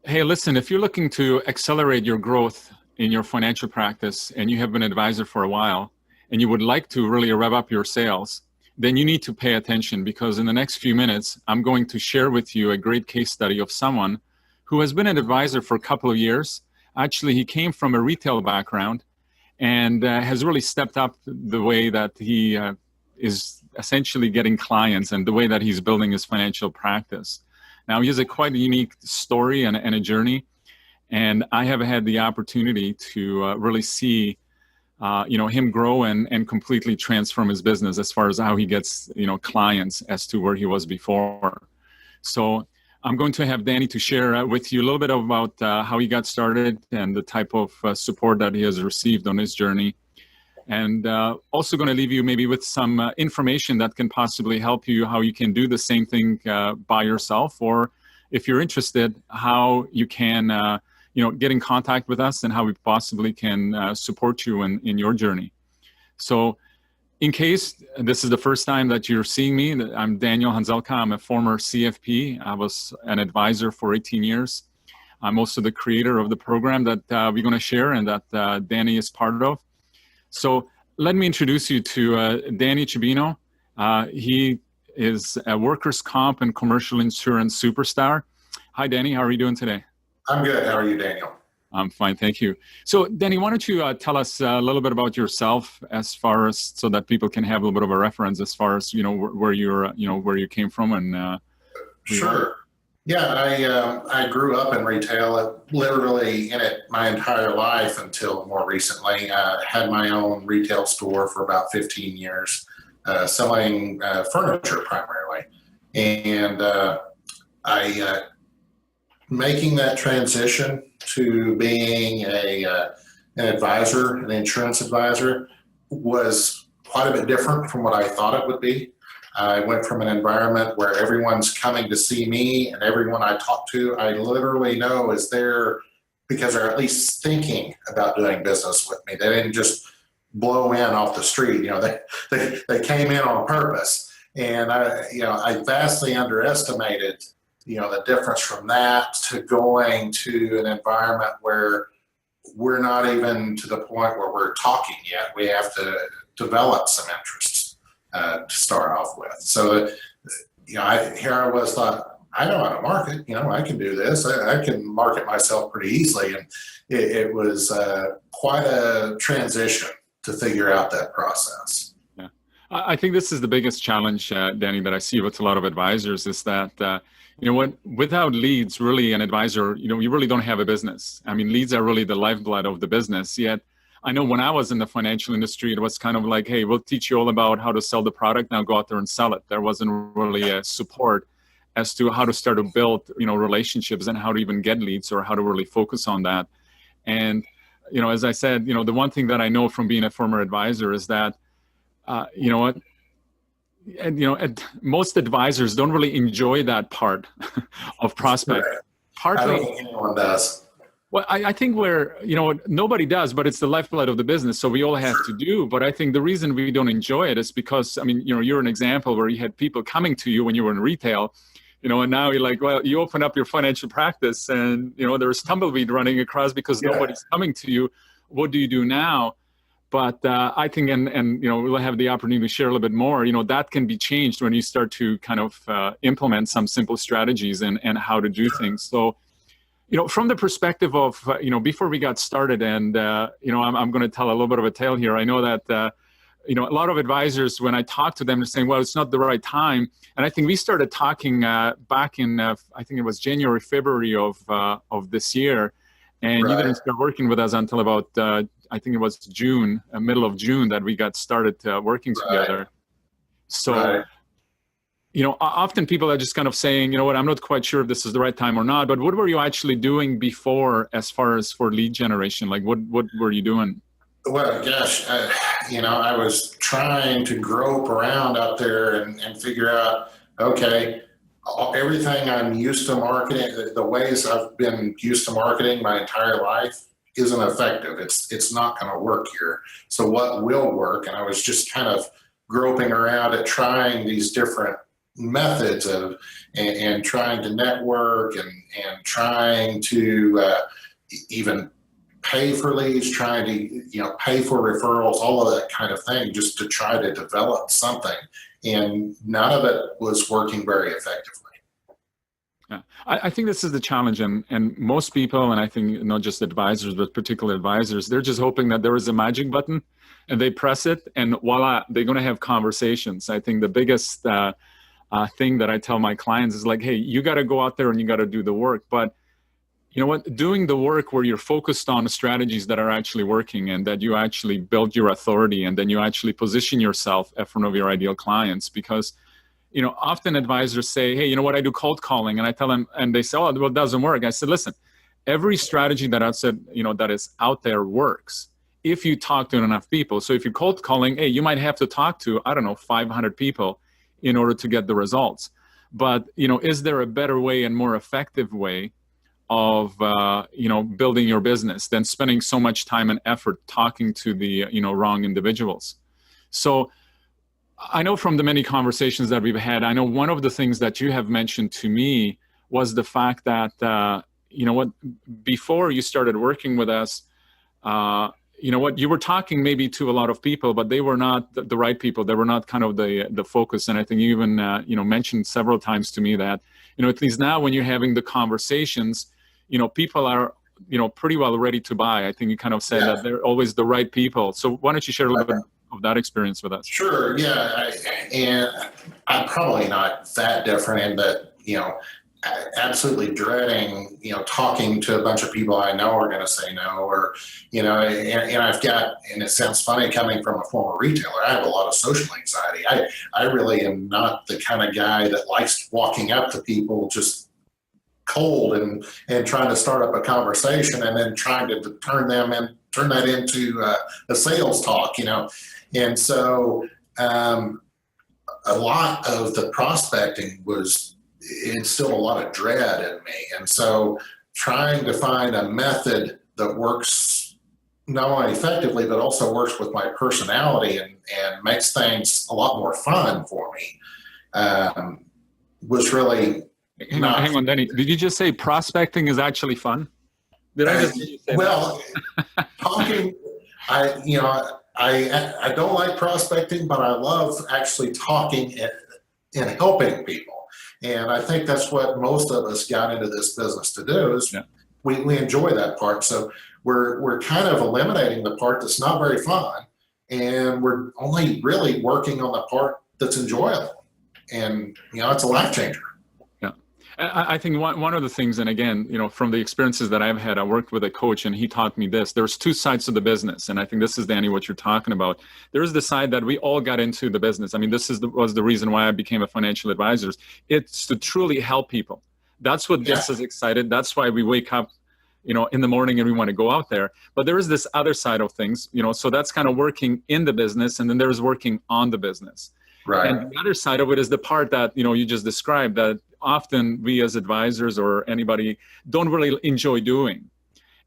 Hey, listen, if you're looking to accelerate your growth in your financial practice and you have been an advisor for a while and you would like to really rev up your sales, then you need to pay attention because in the next few minutes, I'm going to share with you a great case study of someone who has been an advisor for a couple of years. Actually, he came from a retail background and has really stepped up the way that he is essentially getting clients and the way that he's building his financial practice. Now, he has a quite a unique story and a journey, and I have had the opportunity to really see, him grow and completely transform his business as far as how he gets, clients as to where he was before. So I'm going to have Danny to share with you a little bit about how he got started and the type of support that he has received on his journey. And also going to leave you maybe with some information that can possibly help you how you can do the same thing by yourself, or if you're interested, how you can get in contact with us and how we possibly can support you in your journey. So in case this is the first time that you're seeing me, I'm Daniel Hanzelka. I'm a former CFP. I was an advisor for 18 years. I'm also the creator of the program that we're going to share and that Danny is part of. So let me introduce you to Danny Chabino. He is a workers' comp and commercial insurance superstar. Hi, Danny. How are you doing today? I'm good. How are you, Daniel? I'm fine, thank you. So, Danny, why don't you tell us a little bit about yourself, as far as so that people can have a little bit of a reference, as far as where you're, where you came from, and Sure. Yeah, I grew up in retail, literally in it my entire life until more recently. I had my own retail store for about 15 years, selling furniture primarily. And I making that transition to being an advisor, an insurance advisor, was quite a bit different from what I thought it would be. I went from an environment where everyone's coming to see me, and everyone I talk to, I literally know is there because they're at least thinking about doing business with me. They didn't just blow in off the street. They came in on purpose. And I vastly underestimated, the difference from that to going to an environment where we're not even to the point where we're talking yet. We have to develop some interests to start off with. So, here I was thought, I know how to market, I can do this. I can market myself pretty easily. And it was quite a transition to figure out that process. Yeah, I think this is the biggest challenge, Danny, that I see with a lot of advisors is that, without leads, really an advisor, you really don't have a business. I mean, leads are really the lifeblood of the business. Yet, I know when I was in the financial industry, it was kind of like, hey, we'll teach you all about how to sell the product. Now go out there and sell it. There wasn't really a support as to how to start to build, relationships and how to even get leads or how to really focus on that. And, as I said, the one thing that I know from being a former advisor is that, most advisors don't really enjoy that part of prospect. Right. I Partly, don't think anyone does. well, I think nobody does, but it's the lifeblood of the business, so we all have to do. But I think the reason we don't enjoy it is because, you're an example where you had people coming to you when you were in retail, and now you're like, well, you open up your financial practice and, there's tumbleweed running across because nobody's coming to you. What do you do now? But I think, and we'll have the opportunity to share a little bit more, that can be changed when you start to kind of implement some simple strategies and how to do things. So, from the perspective of, before we got started, and, I'm going to tell a little bit of a tale here. I know that, a lot of advisors, when I talk to them, they're saying, well, it's not the right time. And I think we started talking back in, I think it was January, February of this year. And Right. you didn't start working with us until about, I think it was June, middle of June, that we got started working together. So, Right. Often people are just kind of saying, you know what, I'm not quite sure if this is the right time or not, but what were you actually doing before as far as for lead generation? Like what were you doing? Well, gosh, I was trying to grope around out there and figure out, okay, everything I'm used to marketing, the ways I've been used to marketing my entire life isn't effective. It's not going to work here. So what will work? And I was just kind of groping around at trying these different methods of and trying to network and trying to even pay for leads, trying to pay for referrals, all of that kind of thing, just to try to develop something. And none of it was working very effectively. Yeah. I think this is the challenge, and most people, and I think not just advisors, but particular advisors, they're just hoping that there is a magic button and they press it and voila, they're going to have conversations. I think the biggest thing that I tell my clients is like, hey, you got to go out there and you got to do the work. But you know what, doing the work where you're focused on strategies that are actually working and that you actually build your authority and then you actually position yourself in front of your ideal clients. Because often advisors say, hey, you know what, I do cold calling, and I tell them, and they say, oh, well, it doesn't work. I said, listen, every strategy that I said, that is out there works if you talk to enough people. So if you're cold calling, hey, you might have to talk to, 500 people in order to get the results. But, is there a better way and more effective way of, building your business than spending so much time and effort talking to the, wrong individuals? So I know from the many conversations that we've had, I know one of the things that you have mentioned to me was the fact that, before you started working with us, you were talking maybe to a lot of people, but they were not the right people. They were not kind of the focus. And I think you even, mentioned several times to me that, at least now when you're having the conversations, people are, pretty well ready to buy. I think you kind of said that they're always the right people. So why don't you share a little bit of that experience with us? Sure. Yeah. And I'm probably not that different in that, absolutely dreading, talking to a bunch of people I know are going to say no, or, and I've got, and it sounds funny coming from a former retailer, I have a lot of social anxiety. I really am not the kind of guy that likes walking up to people just cold and trying to start up a conversation and then trying to turn that into a sales talk, And so a lot of the prospecting instilled a lot of dread in me. And so trying to find a method that works not only effectively, but also works with my personality and makes things a lot more fun for me was really... Hang on, Danny. Did you just say prospecting is actually fun? Did I just hear you say well, that? Talking, I don't like prospecting, but I love actually talking and helping people. And I think that's what most of us got into this business to do is we enjoy that part. So we're kind of eliminating the part that's not very fun, and we're only really working on the part that's enjoyable. And, it's a life changer. I think one of the things, and again, from the experiences that I've had, I worked with a coach and he taught me this. There's two sides to the business. And I think this is, Danny, what you're talking about. There's the side that we all got into the business. I mean, this was the reason why I became a financial advisor. It's to truly help people. That's what gets us excited. That's why we wake up, in the morning and we want to go out there. But there is this other side of things, so that's kind of working in the business. And then there's working on the business. Right. And the other side of it is the part that, you just described, that often we as advisors or anybody don't really enjoy doing.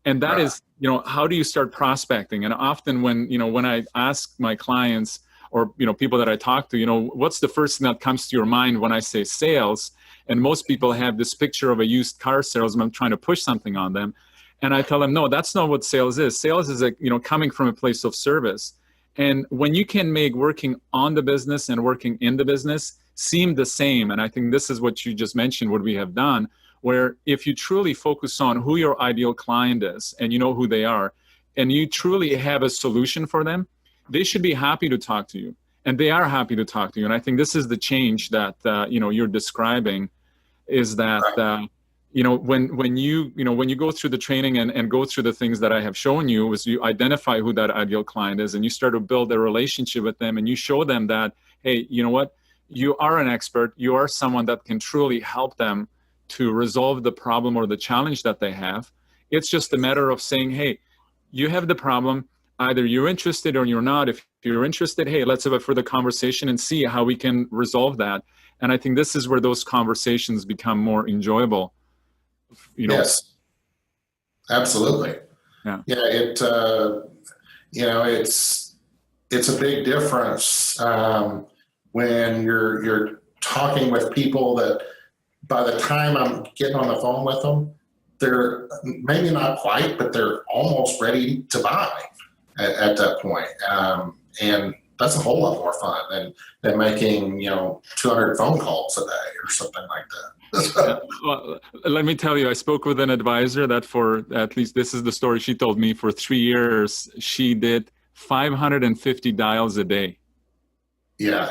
And that is, how do you start prospecting? And often when I ask my clients or, people that I talk to, what's the first thing that comes to your mind when I say sales? And most people have this picture of a used car salesman trying to push something on them. And I tell them, no, that's not what sales is. Sales is, coming from a place of service. And when you can make working on the business and working in the business seem the same, and I think this is what you just mentioned, what we have done, where if you truly focus on who your ideal client is and you know who they are, and you truly have a solution for them, they should be happy to talk to you. And they are happy to talk to you. And I think this is the change that, you're describing, is that, when you go through the training and go through the things that I have shown you, is you identify who that ideal client is and you start to build a relationship with them and you show them that, hey, you know what, you are an expert, you are someone that can truly help them to resolve the problem or the challenge that they have. It's just a matter of saying, hey, you have the problem, either you're interested or you're not. If you're interested, hey, let's have a further conversation and see how we can resolve that. And I think this is where those conversations become more enjoyable. Yes, absolutely. Yeah. It's a big difference when you're talking with people that by the time I'm getting on the phone with them, they're maybe not quite, but they're almost ready to buy at that point. And that's a whole lot more fun than making, 200 phone calls a day or something like that. Well, let me tell you, I spoke with an advisor that for at least this is the story she told me for 3 years, she did 550 dials a day. Yeah,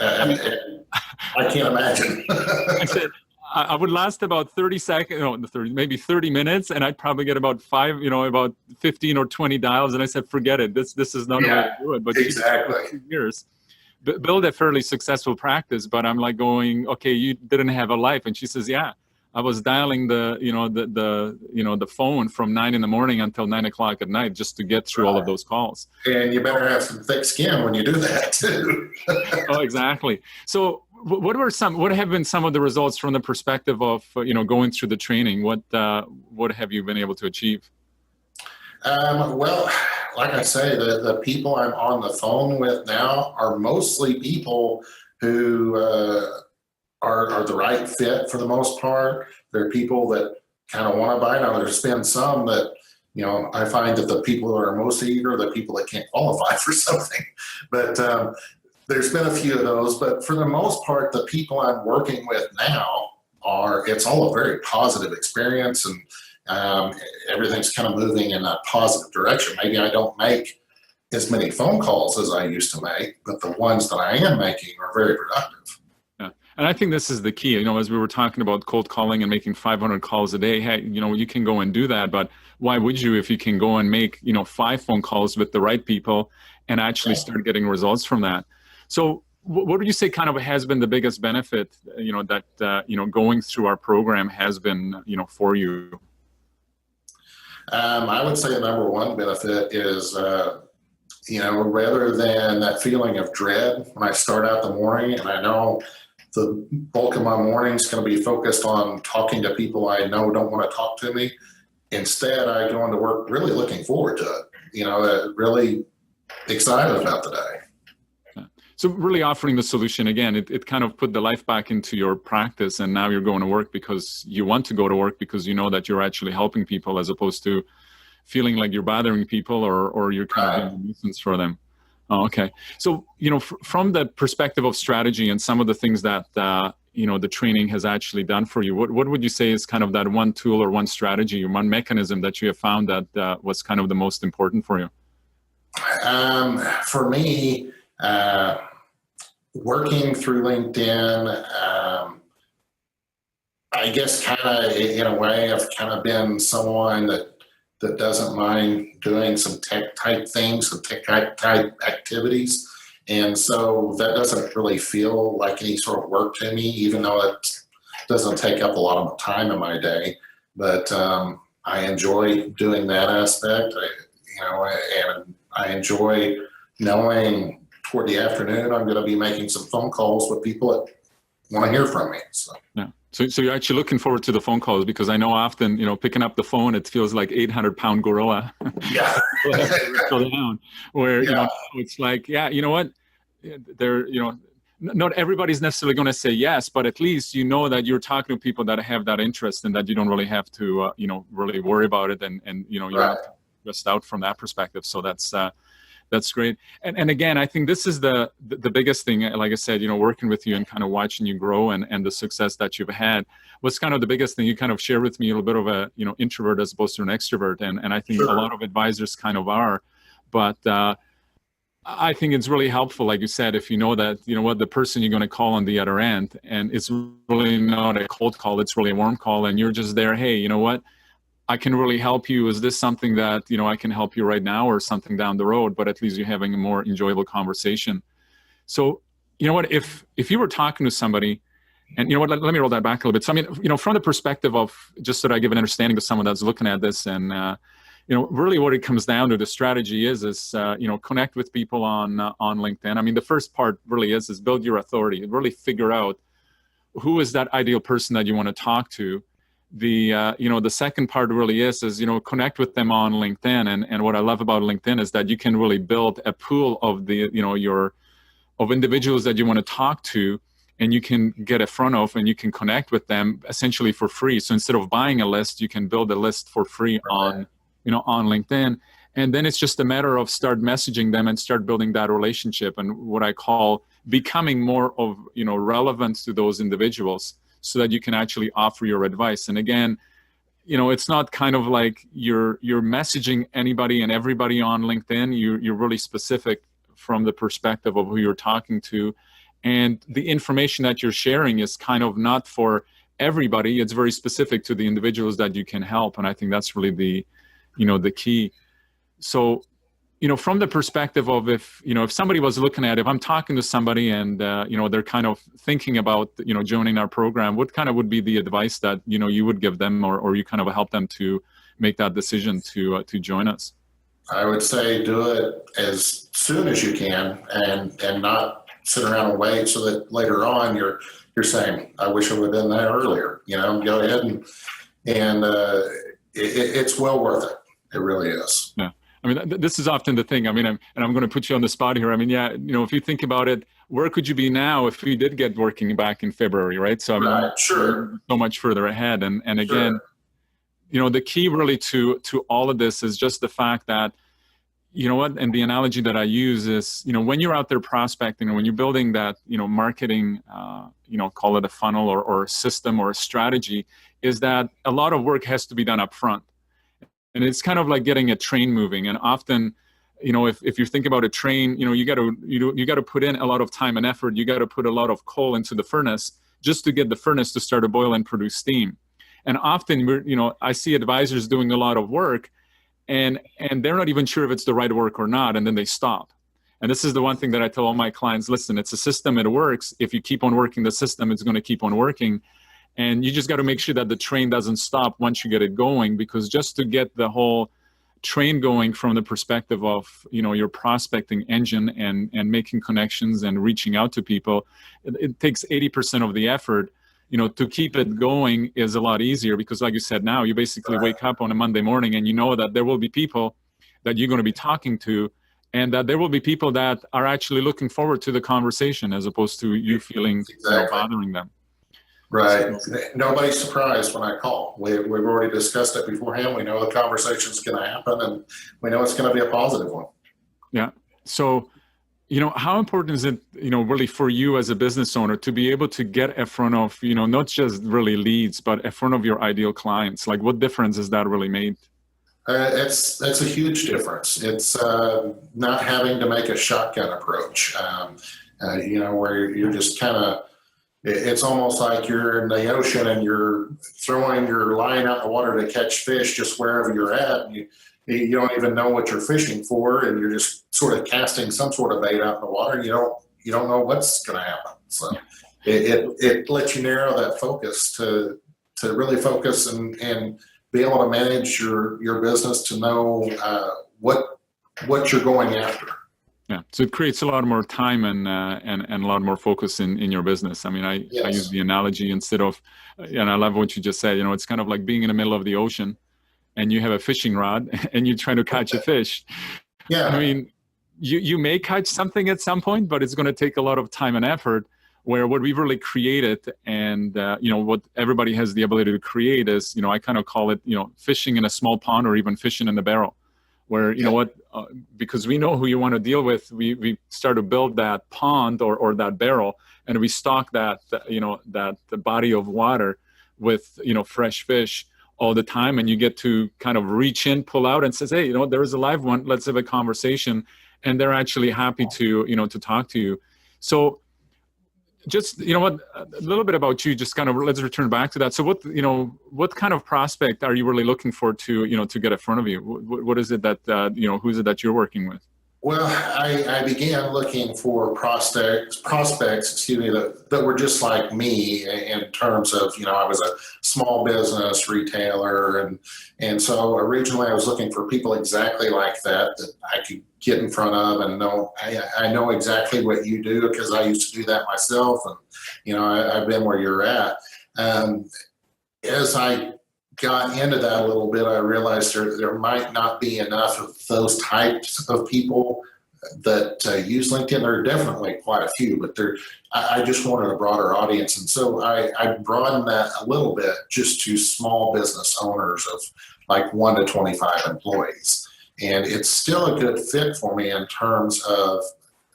I can't imagine. I said, I would last about 30 seconds, no, maybe 30 minutes, and I'd probably get about about 15 or 20 dials. And I said, forget it. This is not the way to do it. But exactly. 2 years, build a fairly successful practice. But I'm like going, okay, you didn't have a life. And she says, yeah, I was dialing the phone from 9 in the morning until 9 o'clock at night just to get through all of those calls. And you better have some thick skin when you do that too. Oh, exactly. So what have been some of the results from the perspective of going through the training? What have you been able to achieve? Well, like I say, the people I'm on the phone with now are mostly people who are the right fit for the most part. They're people that kind of want to buy. Now there's been some that I find that the people that are most eager are the people that can't qualify for something, but there's been a few of those, but for the most part, the people I'm working with now it's all a very positive experience, and everything's kind of moving in a positive direction. Maybe I don't make as many phone calls as I used to make, but the ones that I am making are very productive. Yeah. And I think this is the key, as we were talking about cold calling and making 500 calls a day, hey, you can go and do that, but why would you if you can go and make, 5 phone calls with the right people and actually start getting results from that? So what would you say kind of has been the biggest benefit, that, going through our program has been, for you? I would say the number one benefit is, rather than that feeling of dread when I start out the morning and I know the bulk of my morning is going to be focused on talking to people I know don't want to talk to me. Instead, I go into work really looking forward to it, really excited about the day. So really offering the solution, again, it kind of put the life back into your practice, and now you're going to work because you want to go to work because you know that you're actually helping people as opposed to feeling like you're bothering people or you're kind of being a nuisance for them. Oh, okay. So, from the perspective of strategy and some of the things that, the training has actually done for you, what would you say is kind of that one tool or one strategy or one mechanism that you have found that was kind of the most important for you? For me, working through LinkedIn, I guess kind of in a way I've kind of been someone that doesn't mind doing some tech type things, some tech type activities. And so that doesn't really feel like any sort of work to me, even though it doesn't take up a lot of time in my day. But I enjoy doing that aspect, and I enjoy knowing toward the afternoon, I'm going to be making some phone calls with people that want to hear from me. So. Yeah. So you're actually looking forward to the phone calls because I know often, picking up the phone, it feels like 800-pound gorilla. Yeah. Where, it's like, yeah, you know what? Not everybody's necessarily going to say yes, but at least that you're talking to people that have that interest and that you don't really have to, really worry about it and you're not stressed out from that perspective. So that's great. And again, I think this is the biggest thing, like I said, working with you and kind of watching you grow and the success that you've had was kind of the biggest thing. You kind of shared with me a little bit of a, introvert as opposed to an extrovert. And I think a lot of advisors kind of are, but I think it's really helpful, like you said, if you know that, the person you're going to call on the other end, and it's really not a cold call, it's really a warm call, and you're just there, hey, you know what? I can really help you. Is this something that, I can help you right now or something down the road, but at least you're having a more enjoyable conversation. So, if you were talking to somebody and let me roll that back a little bit. So, I mean, from the perspective of just so that I give an understanding to someone that's looking at this and, really what it comes down to, the strategy is connect with people on LinkedIn. I mean, the first part really is build your authority, really figure out who is that ideal person that you want to talk to. The second part really is connect with them on LinkedIn, and what I love about LinkedIn is that you can really build a pool of of individuals that you want to talk to, and you can get in front of and you can connect with them essentially for free. So instead of buying a list, you can build a list for free on, on LinkedIn. And then it's just a matter of start messaging them and start building that relationship and what I call becoming more of, relevant to those individuals so that you can actually offer your advice. And again, it's not kind of like you're messaging anybody and everybody on LinkedIn. You're really specific from the perspective of who you're talking to. And the information that you're sharing is kind of not for everybody. It's very specific to the individuals that you can help. And I think that's really the key. So, from the perspective of if somebody was looking at, if I'm talking to somebody and, they're kind of thinking about, joining our program, what kind of would be the advice that, you would give them or you kind of help them to make that decision to join us? I would say do it as soon as you can and not sit around and wait so that later on you're saying, I wish I would have done that earlier. Go ahead and it's well worth it. It really is. Yeah. I mean, this is often the thing. I mean, I'm going to put you on the spot here. I mean, yeah, if you think about it, where could you be now if you did get working back in February, right? So I mean, right, sure. So much further ahead. And again, sure. The key really to all of this is just the fact that, and the analogy that I use is, when you're out there prospecting or when you're building that, marketing, call it a funnel or a system or a strategy, is that a lot of work has to be done up front. And it's kind of like getting a train moving. And often, if you think about a train, you got to put in a lot of time and effort. You got to put a lot of coal into the furnace just to get the furnace to start to boil and produce steam. And often, I see advisors doing a lot of work, and they're not even sure if it's the right work or not, and then they stop. And this is the one thing that I tell all my clients: listen, it's a system, it works. If you keep on working the system, it's going to keep on working. And you just got to make sure that the train doesn't stop once you get it going, because just to get the whole train going from the perspective of, your prospecting engine and making connections and reaching out to people, it takes 80% of the effort. To keep it going is a lot easier because, like you said, now you basically wake up on a Monday morning and you know that there will be people that you're going to be talking to, and that there will be people that are actually looking forward to the conversation as opposed to you feeling bothering them. Right. Nobody's surprised when I call. We've already discussed it beforehand. We know the conversation's going to happen, and we know it's going to be a positive one. Yeah. So, how important is it, really for you as a business owner to be able to get in front of, not just really leads, but in front of your ideal clients? Like, what difference has that really made? It's a huge difference. It's not having to make a shotgun approach, where you're just kind of, it's almost like you're in the ocean and you're throwing your line out in the water to catch fish just wherever you're at. You don't even know what you're fishing for, and you're just sort of casting some sort of bait out in the water. You don't know what's going to happen. So it lets you narrow that focus to really focus and be able to manage your business to know what you're going after. Yeah, so it creates a lot more time and a lot more focus in your business. I mean, I use the analogy instead of, and I love what you just said. It's kind of like being in the middle of the ocean, and you have a fishing rod, and you're trying to catch a fish. Yeah, I mean, you may catch something at some point, but it's going to take a lot of time and effort. Where what we've really created, and what everybody has the ability to create is, I kind of call it, fishing in a small pond or even fishing in the barrel. Where because we know who you want to deal with, we start to build that pond or that barrel, and we stock that the body of water with fresh fish all the time, and you get to kind of reach in, pull out, and says, hey, there is a live one. Let's have a conversation, and they're actually happy to to talk to you. So just a little bit about you, just kind of let's return back to that. So what kind of prospect are you really looking for to to get in front of you? What is it that who's it that you're working with? Well, I began looking for prospects, that were just like me in terms of, I was a small business retailer. And so originally I was looking for people exactly like that I could get in front of and know. I know exactly what you do because I used to do that myself. And, I've been where you're at. As I got into that a little bit, I realized there might not be enough of those types of people that use LinkedIn. There are definitely quite a few, but I just wanted a broader audience. And so I broadened that a little bit just to small business owners of like 1 to 25 employees. And it's still a good fit for me in terms of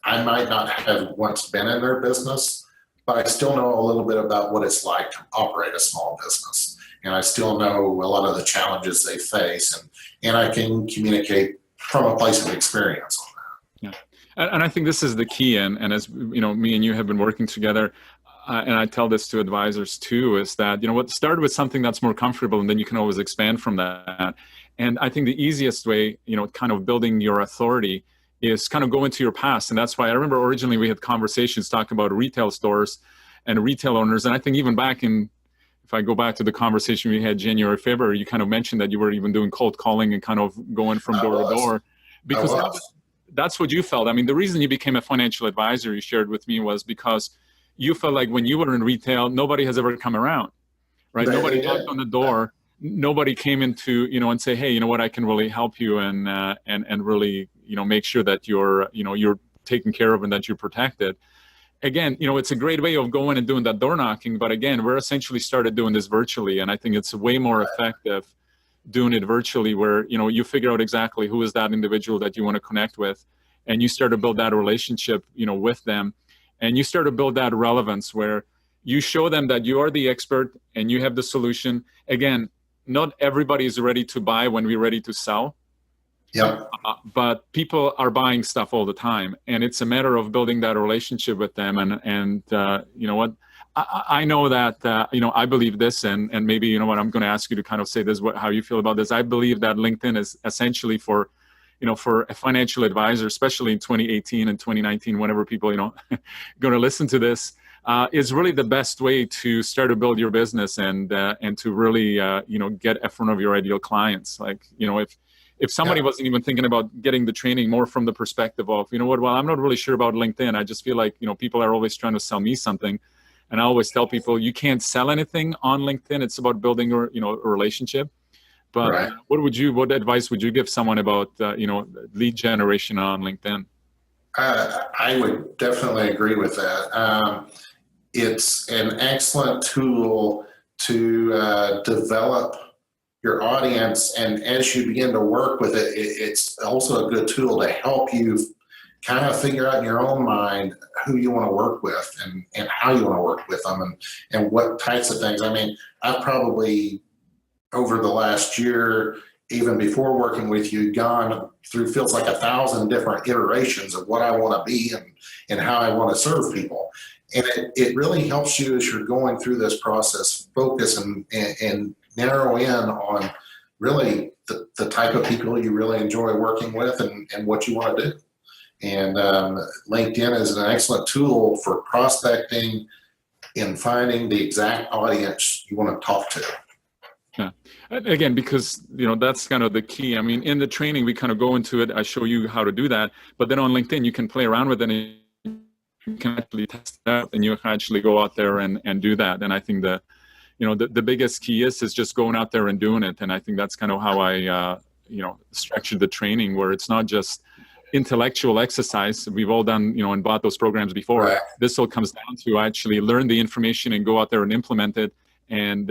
I might not have once been in their business, but I still know a little bit about what it's like to operate a small business. And I still know a lot of the challenges they face, and I can communicate from a place of experience on that. Yeah. And I think this is the key. And as you know, me and you have been working together, and I tell this to advisors too, is that, you know what, start with something that's more comfortable, and then you can always expand from that. And I think the easiest way, you know, kind of building your authority is kind of go into your past. And that's why I remember originally we had conversations talking about retail stores and retail owners. And I think even back in, if I go back to the conversation we had January, February, you kind of mentioned that you were even doing cold calling and kind of going from door to door, because that's what you felt. I mean, the reason you became a financial advisor, you shared with me, was because you felt like when you were in retail, nobody has ever come around, right? Nobody knocked on the door. Nobody came into, you know, and say, hey, you know what, I can really help you and really, you know, make sure that you're taken care of and that you're protected. Again, you know, it's a great way of going and doing that door knocking. But again, we're essentially started doing this virtually. And I think it's way more effective doing it virtually, where, you know, you figure out exactly who is that individual that you want to connect with, and you start to build that relationship, you know, with them. And you start to build that relevance where you show them that you are the expert and you have the solution. Again, not everybody is ready to buy when we're ready to sell. Yep. But people are buying stuff all the time, and it's a matter of building that relationship with them. And you know what, I know that you know, I believe this, and maybe, you know what, I'm going to ask you to kind of say this, how you feel about this. I believe that LinkedIn is essentially for, you know, for a financial advisor, especially in 2018 and 2019, whenever people, you know, going to listen to this, is really the best way to start to build your business and to really, you know, get in front of your ideal clients. Like, you know, if somebody wasn't even thinking about getting the training more from the perspective of, you know what, well, I'm not really sure about LinkedIn. I just feel like, you know, people are always trying to sell me something. And I always tell people, you can't sell anything on LinkedIn. It's about building your, you know, a relationship. But what advice would you give someone about, you know, lead generation on LinkedIn? I would definitely agree with that. It's an excellent tool to develop your audience, and as you begin to work with it, it's also a good tool to help you kind of figure out in your own mind who you want to work with and how you want to work with them and what types of things. I mean, I've probably over the last year, even before working with you, gone through feels like 1,000 different iterations of what I want to be and how I want to serve people. And it really helps you as you're going through this process, focus and narrow in on really the type of people you really enjoy working with and what you want to do. And LinkedIn is an excellent tool for prospecting and finding the exact audience you want to talk to. Yeah. Again, because, you know, that's kind of the key. I mean, in the training, we kind of go into it. I show you how to do that. But then on LinkedIn, you can play around with it and you can actually test it out, and you can actually go out there and do that. And I think the biggest key is just going out there and doing it. And I think that's kind of how I, you know, structured the training, where it's not just intellectual exercise. We've all done, you know, and bought those programs before. Right. This all comes down to actually learn the information and go out there and implement it. And,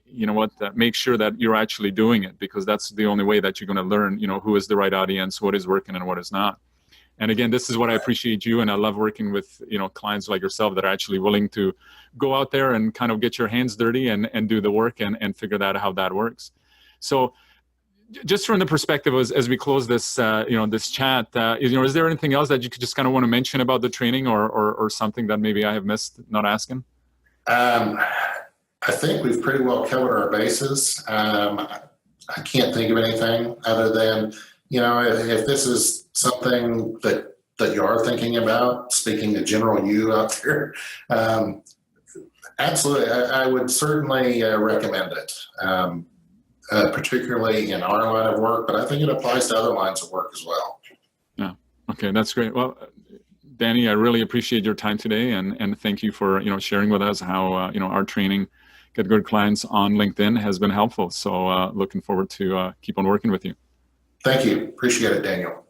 you know what, make sure that you're actually doing it, because that's the only way that you're going to learn, you know, who is the right audience, what is working and what is not. And again, this is what I appreciate you, and I love working with, you know, clients like yourself that are actually willing to go out there and kind of get your hands dirty and do the work and figure out how that works. So just from the perspective as we close this, you know, this chat, you know, is there anything else that you could just kind of want to mention about the training or something that maybe I have missed not asking? I think we've pretty well covered our bases. I can't think of anything other than, you know, if this is something that you are thinking about, speaking to general you out there, absolutely, I would certainly recommend it, particularly in our line of work, but I think it applies to other lines of work as well. Yeah. Okay, that's great. Well, Danny, I really appreciate your time today, and thank you for, you know, sharing with us how, you know, our training, Get Good Clients on LinkedIn, has been helpful. So looking forward to keep on working with you. Thank you. Appreciate it, Daniel.